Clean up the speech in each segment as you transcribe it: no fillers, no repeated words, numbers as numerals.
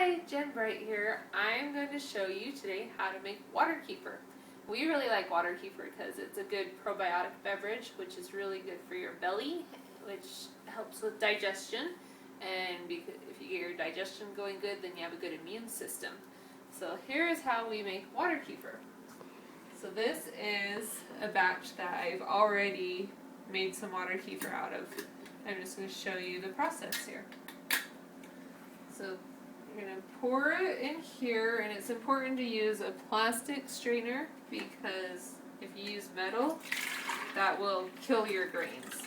Hi, Jen Bright here. I'm going to show you today how to make water kefir. We really like water kefir because it's a good probiotic beverage, which is really good for your belly, which helps with digestion. And if you get your digestion going good, then you have a good immune system. So here is how we make water kefir. So this is a batch that I've already made some water kefir out of. I'm just going to show you the process here. So you're going to pour it in here, and it's important to use a plastic strainer because if you use metal, that will kill your grains.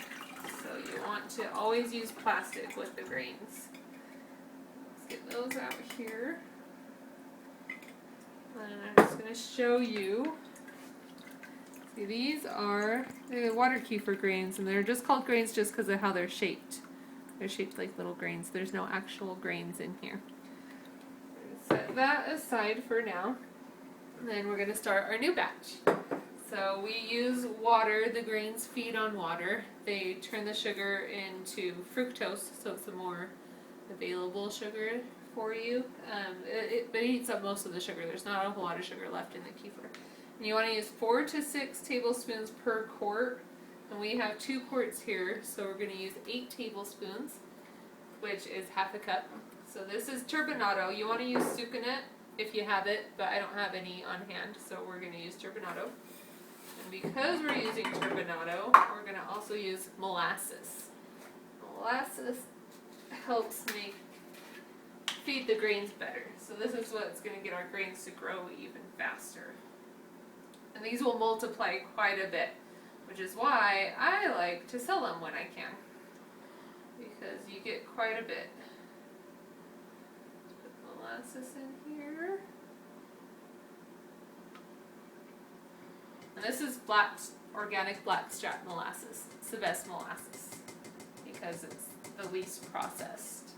So you want to always use plastic with the grains. Let's get those out here. And I'm just going to show you. See, these are the water kefir grains, and they're just called grains just because of how they're shaped. They're shaped like little grains. There's no actual grains in here. Set that aside for now. And then we're going to start our new batch. So we use water. The grains feed on water. They turn the sugar into fructose, so it's a more available sugar for you. But it eats up most of the sugar. There's not a whole lot of sugar left in the kefir. And you want to use 4 to 6 tablespoons per quart. And we have 2 quarts here, so we're going to use 8 tablespoons, which is half a cup. So this is turbinado. You want to use sucanat if you have it, but I don't have any on hand, so we're going to use turbinado. And because we're using turbinado, we're going to also use molasses. Molasses helps feed the grains better. So this is what's going to get our grains to grow even faster. And these will multiply quite a bit, which is why I like to sell them when I can, because you get quite a bit. Put molasses in here. And this is organic blackstrap molasses. It's the best molasses because it's the least processed.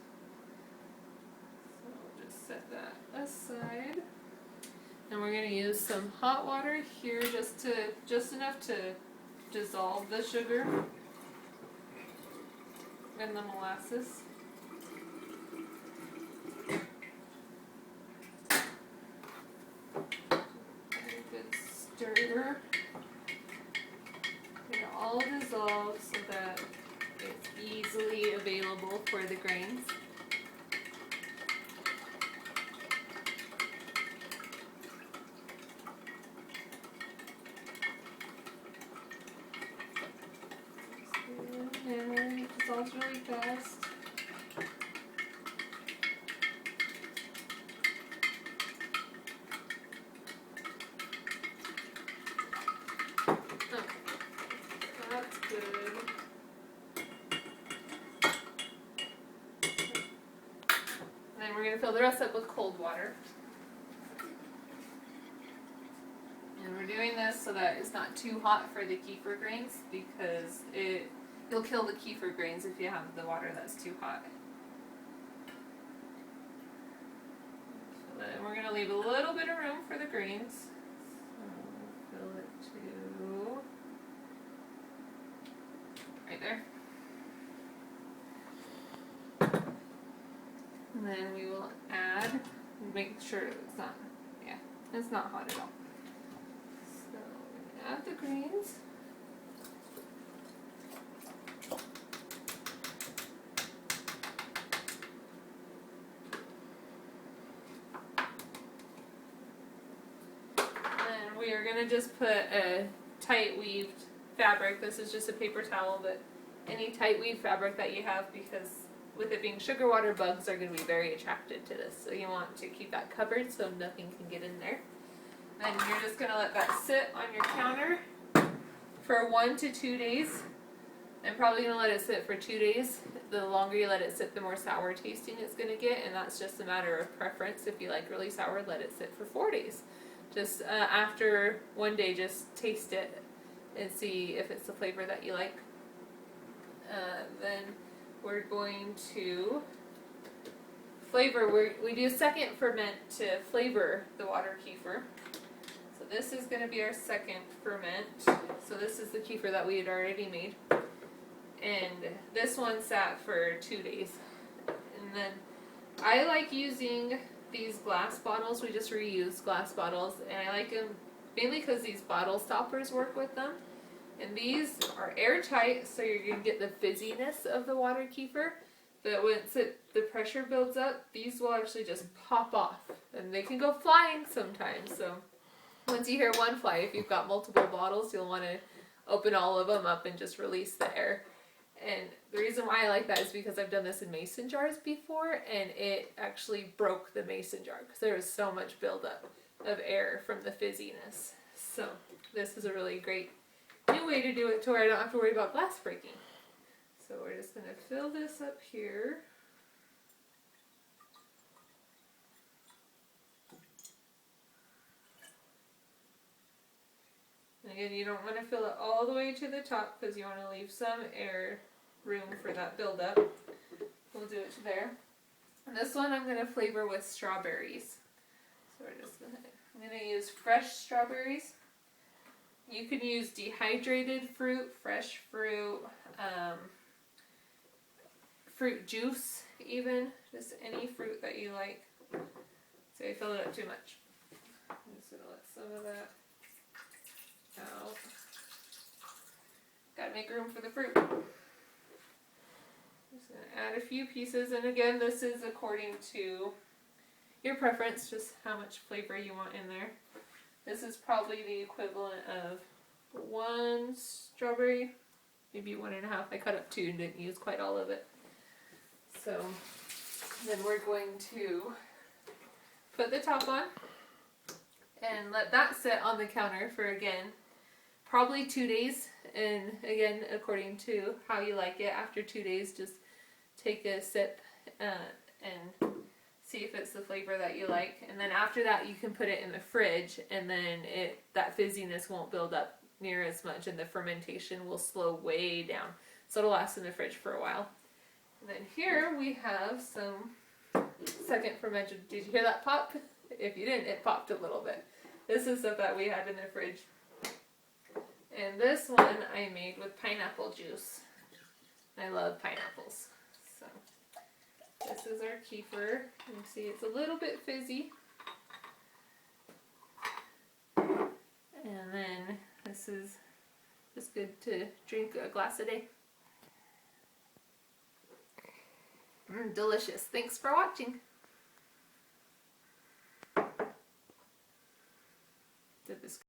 So we'll just set that aside. And we're going to use some hot water here just enough to dissolve the sugar in the molasses. A good stir. Get it all dissolved so that it's easily available for the grains. And it dissolves really fast. Okay, that's good. And then we're going to fill the rest up with cold water. And we're doing this so that it's not too hot for the kefir grains, because you'll kill the kefir grains if you have the water that's too hot. So then we're going to leave a little bit of room for the grains. So fill it to right there. And then we will make sure it's not hot at all. So we're going to add the grains. We are going to just put a tight weaved fabric. This is just a paper towel, but any tight weaved fabric that you have, because with it being sugar water, bugs are going to be very attracted to this. So you want to keep that covered so nothing can get in there. Then you're just going to let that sit on your counter for 1 to 2 days. I'm probably going to let it sit for 2 days. The longer you let it sit, the more sour tasting it's going to get, and that's just a matter of preference. If you like really sour, let it sit for 4 days. Just after 1 day, just taste it and see if it's the flavor that you like. Then we're going to flavor. We do a second ferment to flavor the water kefir. So this is going to be our second ferment. So this is the kefir that we had already made. And this one sat for 2 days. And then I like using these glass bottles. We just reuse glass bottles, and I like them mainly because these bottle stoppers work with them. And these are airtight, so you're going to get the fizziness of the water kefir. But once the pressure builds up, these will actually just pop off. And they can go flying sometimes. So once you hear one fly, if you've got multiple bottles, you'll want to open all of them up and just release the air. And the reason why I like that is because I've done this in mason jars before, and it actually broke the mason jar because there was so much buildup of air from the fizziness. So this is a really great new way to do it to where I don't have to worry about glass breaking. So we're just going to fill this up here. And again, you don't want to fill it all the way to the top because you want to leave some air room for that buildup. We'll do it to there. And this one I'm going to flavor with strawberries. So I'm going to use fresh strawberries. You can use dehydrated fruit, fresh fruit, fruit juice even, just any fruit that you like. So I filled it up too much. I'm just going to let some of that out. Gotta make room for the fruit. Just going to add a few pieces, and again, this is according to your preference, just how much flavor you want in there. This is probably the equivalent of 1 strawberry, maybe 1.5. I cut up 2 and didn't use quite all of it. So then we're going to put the top on and let that sit on the counter for, again, probably 2 days. And again, according to how you like it, after 2 days, just take a sip and see if it's the flavor that you like. And then after that, you can put it in the fridge, and then that fizziness won't build up near as much, and the fermentation will slow way down. So it'll last in the fridge for a while. And then here we have some second fermented. Did you hear that pop? If you didn't, it popped a little bit. This is stuff that we had in the fridge. And this one I made with pineapple juice. I love pineapples. So this is our kefir. You can see it's a little bit fizzy. And then this is just good to drink a glass a day. Delicious. Thanks for watching. Did this